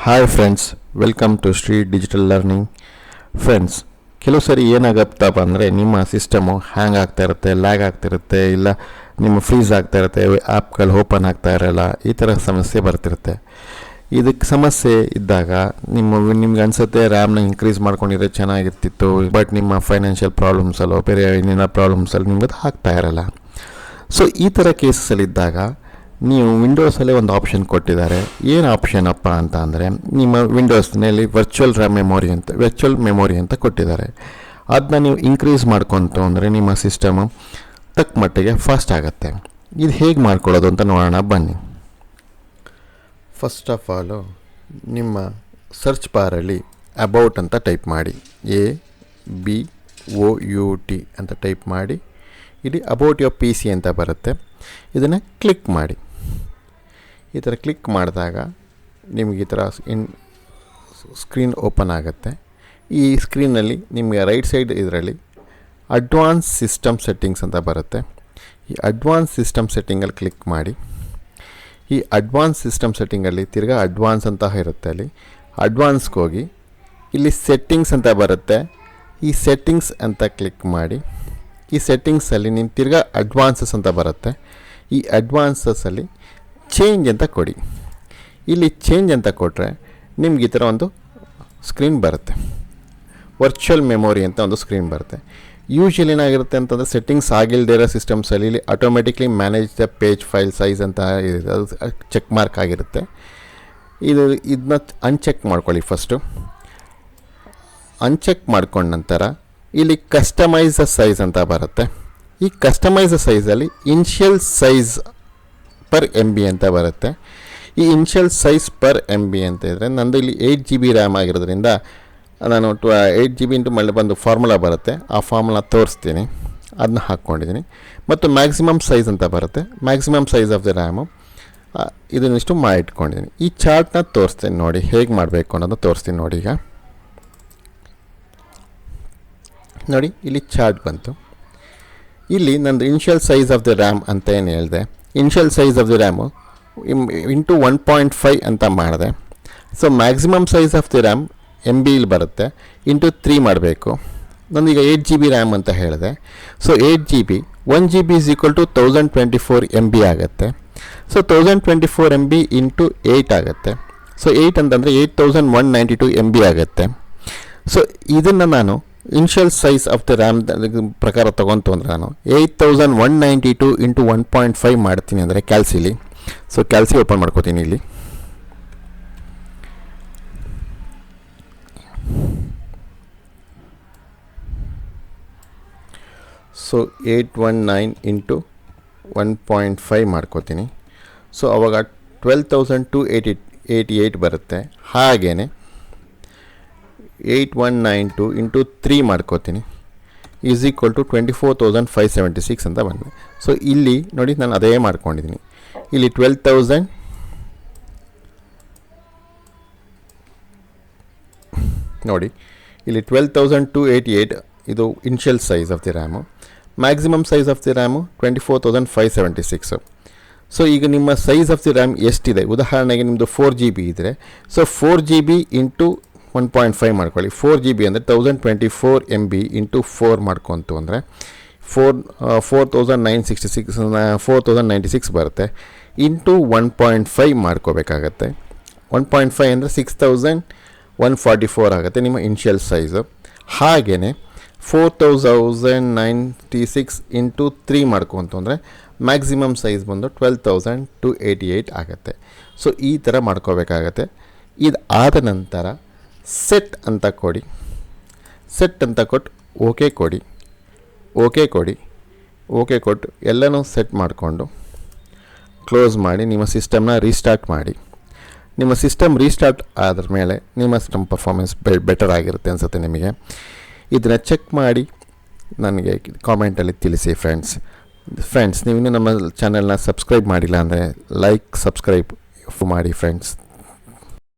Hi friends, welcome to Shri digital learning. Friends, ಕೆಲವು ಸರಿ ಏನಾಗುತ್ತಪ್ಪ ಅಂದರೆ ನಿಮ್ಮ ಸಿಸ್ಟಮು ಹ್ಯಾಂಗ್ ಆಗ್ತಾ ಇರುತ್ತೆ, ಲ್ಯಾಗ್ ಆಗ್ತಿರುತ್ತೆ, ಇಲ್ಲ ನಿಮ್ಮ ಫ್ರೀಸ್ ಆಗ್ತಾ ಇರುತ್ತೆ, ಆ್ಯಪ್ಗಳು ಓಪನ್ ಆಗ್ತಾ ಇರೋಲ್ಲ, ಈ ಥರ ಸಮಸ್ಯೆ ಬರ್ತಿರುತ್ತೆ. ಇದಕ್ಕೆ ಸಮಸ್ಯೆ ಇದ್ದಾಗ ನಿಮ್ಗೆ ಅನಿಸುತ್ತೆ ರ್ಯಾಮ್ನ ಇನ್ಕ್ರೀಸ್ ಮಾಡ್ಕೊಂಡಿದ್ರೆ ಚೆನ್ನಾಗಿರ್ತಿತ್ತು, ಬಟ್ ನಿಮ್ಮ ಫೈನಾನ್ಷಿಯಲ್ ಪ್ರಾಬ್ಲಮ್ಸಲ್ಲೋ ಬೇರೆ ಇನ್ನೇನೋ ಪ್ರಾಬ್ಲಮ್ಸಲ್ಲಿ ನಿಮ್ಗೆ ಅದು ಆಗ್ತಾ ಇರಲ್ಲ. ಸೊ ಈ ಥರ ಕೇಸಲ್ಲಿದ್ದಾಗ ನೀವು ವಿಂಡೋಸಲ್ಲೇ ಒಂದು ಆಪ್ಷನ್ ಕೊಟ್ಟಿದ್ದಾರೆ. ಏನು ಆಪ್ಷನ್ ಅಪ್ಪ ಅಂತ ಅಂದರೆ, ನಿಮ್ಮ ವಿಂಡೋಸ್ನಲ್ಲಿ ವರ್ಚುವಲ್ ಮೆಮೊರಿ ಅಂತ ಕೊಟ್ಟಿದ್ದಾರೆ. ಅದನ್ನ ನೀವು ಇನ್ಕ್ರೀಸ್ ಮಾಡ್ಕೊತು ಅಂದರೆ ನಿಮ್ಮ ಸಿಸ್ಟಮು ತಕ್ಕ ಮಟ್ಟಿಗೆ ಫಾಸ್ಟ್ ಆಗುತ್ತೆ. ಇದು ಹೇಗೆ ಮಾಡ್ಕೊಳ್ಳೋದು ಅಂತ ನೋಡೋಣ ಬನ್ನಿ. ಫಸ್ಟ್ ಆಫ್ ಆಲು ನಿಮ್ಮ ಸರ್ಚ್ ಬಾರಲ್ಲಿ ಅಬೌಟ್ ಅಂತ ಟೈಪ್ ಮಾಡಿ, ABOUT ಅಂತ ಟೈಪ್ ಮಾಡಿ, ಇಲ್ಲಿ ಅಬೌಟ್ ಯುವರ್ PC ಅಂತ ಬರುತ್ತೆ. ಇದನ್ನು ಕ್ಲಿಕ್ ಮಾಡಿ. ಈ ಥರ ಕ್ಲಿಕ್ ಮಾಡಿದಾಗ ನಿಮಗೆ ಈ ಥರ ಸ್ಕ್ರೀನ್ ಓಪನ್ ಆಗುತ್ತೆ. ಈ ಸ್ಕ್ರೀನಲ್ಲಿ ನಿಮಗೆ ರೈಟ್ ಸೈಡ್ ಇದರಲ್ಲಿ ಅಡ್ವಾನ್ಸ್ ಸಿಸ್ಟಮ್ ಸೆಟ್ಟಿಂಗ್ಸ್ ಅಂತ ಬರುತ್ತೆ. ಈ ಅಡ್ವಾನ್ಸ್ ಸಿಸ್ಟಮ್ ಸೆಟ್ಟಿಂಗಲ್ಲಿ ಕ್ಲಿಕ್ ಮಾಡಿ. ಈ ಅಡ್ವಾನ್ಸ್ ಸಿಸ್ಟಮ್ ಸೆಟ್ಟಿಂಗಲ್ಲಿ ತಿರ್ಗಾ ಅಡ್ವಾನ್ಸ್ ಅಂತ ಇರುತ್ತೆ. ಅಲ್ಲಿ ಅಡ್ವಾನ್ಸ್ಗೆ ಹೋಗಿ ಇಲ್ಲಿ ಸೆಟ್ಟಿಂಗ್ಸ್ ಅಂತ ಬರುತ್ತೆ. ಈ ಸೆಟ್ಟಿಂಗ್ಸ್ ಅಂತ ಕ್ಲಿಕ್ ಮಾಡಿ. ಈ ಸೆಟ್ಟಿಂಗ್ಸಲ್ಲಿ ನಿಮ್ಮ ತಿರ್ಗಾ ಅಡ್ವಾನ್ಸಸ್ ಅಂತ ಬರುತ್ತೆ. ಈ ಅಡ್ವಾನ್ಸಸ್ಸಲ್ಲಿ ಚೇಂಜ್ ಅಂತ ಕೊಡಿ. ಇಲ್ಲಿ ಚೇಂಜ್ ಅಂತ ಕೊಟ್ಟರೆ ನಿಮ್ಗೆ ಈ ಥರ ಒಂದು ಸ್ಕ್ರೀನ್ ಬರುತ್ತೆ. ವರ್ಚುವಲ್ ಮೆಮೊರಿ ಅಂತ ಒಂದು ಸ್ಕ್ರೀನ್ ಬರುತ್ತೆ. ಯೂಶ್ವಲಿ ಏನಾಗಿರುತ್ತೆ ಅಂತಂದರೆ, ಸೆಟ್ಟಿಂಗ್ಸ್ ಆಗಿಲ್ಲದೇ ಇರೋ ಸಿಸ್ಟಮ್ಸಲ್ಲಿ ಇಲ್ಲಿ automatically manage the page file size ಅಂತ ಇದೆ, ಅದು ಚೆಕ್ ಮಾರ್ಕ್ ಆಗಿರುತ್ತೆ. ಇದನ್ನ ಅನ್ಚೆಕ್ ಮಾಡ್ಕೊಳ್ಳಿ. ಫಸ್ಟು ಅನ್ಚೆಕ್ ಮಾಡ್ಕೊಂಡ ನಂತರ ಇಲ್ಲಿ ಕಸ್ಟಮೈಸ್ ದ ಸೈಜ್ ಅಂತ ಬರುತ್ತೆ. ಈ ಕಸ್ಟಮೈಸ್ ದ ಸೈಜಲ್ಲಿ ಇನ್ಷಿಯಲ್ ಸೈಜ್ ಪರ್ MB ಅಂತ ಬರುತ್ತೆ. ಈ ಇನ್ಷಿಯಲ್ ಸೈಜ್ ಪರ್ MB ಅಂತ ಇದ್ದರೆ, ನಂದು ಇಲ್ಲಿ 8 GB ರ್ಯಾಮ್ ಆಗಿರೋದ್ರಿಂದ ನಾನು 8 GB ಇಂಟು ಮళ్ళీ ಬಂದು ಫಾರ್ಮುಲಾ ಬರುತ್ತೆ, ಆ ಫಾರ್ಮುಲಾ ತೋರಿಸ್ತೀನಿ, ಅದನ್ನ ಹಾಕ್ಕೊಂಡಿದ್ದೀನಿ. ಮತ್ತು ಮ್ಯಾಕ್ಸಿಮಮ್ ಸೈಜ್ ಅಂತ ಬರುತ್ತೆ, maximum size of the RAM, ಇದನ್ನಿಷ್ಟು ಮಾಡಿಟ್ಕೊಂಡಿದ್ದೀನಿ. ಈ ಚಾರ್ಟ್ನ ತೋರಿಸ್ತೀನಿ ನೋಡಿ, ಹೇಗೆ ಮಾಡಬೇಕು ಅನ್ನೋದು ತೋರಿಸ್ತೀನಿ ನೋಡಿ. ಈಗ ನೋಡಿ, ಇಲ್ಲಿ ಚಾರ್ಟ್ ಬಂತು. ಇಲ್ಲಿ ನಂದು initial size of the RAM ಅಂತ ಏನು ಹೇಳಿದೆ, initial size of the RAM into 1.5 ಅಂತ ಮಾಡಿದೆ. So maximum size of the RAM MB ಇಲ್ಲಿ ಬರುತ್ತೆ, ಇಂಟು 3 ಮಾಡಬೇಕು. ನಾನೀಗ 8 GB ರ್ಯಾಮ್ ಅಂತ ಹೇಳಿದೆ. So 8 GB 1 GB is equal to 1024 MB ಆಗುತ್ತೆ. ಸೊ 1024 MB ಇಂಟು 8 ಆಗುತ್ತೆ. ಸೊ 8 ಅಂತಂದರೆ 8192 MB ಆಗುತ್ತೆ. ಸೊ ಇದನ್ನು ನಾನು initial size of the RAM ಪ್ರಕಾರ ತೊಗೊಂತು ಅಂದರೆ ನಾನು 8192 ಇಂಟು 1.5 ಮಾಡ್ತೀನಿ ಅಂದರೆ ಕ್ಯಾಲ್ಸಿಲಿ. ಸೊ ಕ್ಯಾಲ್ಸಿ ಓಪನ್ ಮಾಡ್ಕೋತೀನಿ ಇಲ್ಲಿ. ಸೊ 819 ಇಂಟು 1.5 ಮಾಡ್ಕೋತೀನಿ. ಸೊ ಅವಾಗ 12,288 ಬರುತ್ತೆ. ಹಾಗೆಯೇ 8192 ಇಂಟು 3 ಮಾಡ್ಕೋತೀನಿ, ಈಸ್ ಈಕ್ವಲ್ ಟು 24,576 ಅಂತ ಬಂದಿದೆ. ಸೊ ಇಲ್ಲಿ ನೋಡಿ, ನಾನು ಅದೇ ಮಾಡ್ಕೊಂಡಿದ್ದೀನಿ. ಇಲ್ಲಿ 12,000 ನೋಡಿ, ಇಲ್ಲಿ 12,288 ಇದು initial size of the RAM. Maximum size of the RAM 24,576. So ಈಗ ನಿಮ್ಮ ಸೈಜ್ ಆಫ್ ದಿ ರ್ಯಾಮ್ ಎಷ್ಟಿದೆ, ಉದಾಹರಣೆಗೆ ನಿಮ್ಮದು 4 GB ಇದ್ದರೆ, ಸೊ 4 GB ಇಂಟು 1.5 ಮಾಡ್ಕೊಳ್ಳಿ. 4 GB ಅಂದರೆ 1024 MB ಇಂಟು 4 ಮಾಡ್ಕೊಂತು ಅಂದರೆ 4,966 ಬರುತ್ತೆ. ಇಂಟು 1.5 ಮಾಡ್ಕೋಬೇಕಾಗತ್ತೆ. 1.5 ಅಂದರೆ 6,144 ಆಗುತ್ತೆ ನಿಮ್ಮ ಇನ್ಷಿಯಲ್ ಸೈಜು. ಹಾಗೆಯೇ 4,096 ಇಂಟು 3 ಮಾಡ್ಕೊಂತು ಅಂದರೆ ಮ್ಯಾಕ್ಸಿಮಮ್ ಸೈಜ್ ಬಂದು 12,288 ಆಗುತ್ತೆ. ಸೊ ಈ ಥರ ಮಾಡ್ಕೋಬೇಕಾಗತ್ತೆ. ಇದು ಆದ ನಂತರ ಸೆಟ್ ಅಂತ ಕೊಡಿ. ಸೆಟ್ ಅಂತ ಕೊಟ್ಟು ಓಕೆ ಕೊಟ್ಟು ಎಲ್ಲನೂ ಸೆಟ್ ಮಾಡಿಕೊಂಡು ಕ್ಲೋಸ್ ಮಾಡಿ ನಿಮ್ಮ ಸಿಸ್ಟಮ್ನ ರೀಸ್ಟಾರ್ಟ್ ಮಾಡಿ. ನಿಮ್ಮ ಸಿಸ್ಟಮ್ ರೀಸ್ಟಾರ್ಟ್ ಆದ್ರ ಮೇಲೆ ನಿಮ್ಮ ಸಿಸ್ಟಮ್ ಪರ್ಫಾರ್ಮೆನ್ಸ್ ಬೆಟರ್ ಆಗಿರುತ್ತೆ ಅನಿಸುತ್ತೆ ನಿಮಗೆ. ಇದನ್ನು ಚೆಕ್ ಮಾಡಿ ನನಗೆ ಕಾಮೆಂಟಲ್ಲಿ ತಿಳಿಸಿ ಫ್ರೆಂಡ್ಸ್. ನೀವಿನ್ನೂ ನಮ್ಮ ಚಾನೆಲ್ನ ಸಬ್ಸ್ಕ್ರೈಬ್ ಮಾಡಿಲ್ಲ ಅಂದರೆ ಸಬ್ಸ್ಕ್ರೈಬ್ ಮಾಡಿ ಫ್ರೆಂಡ್ಸ್.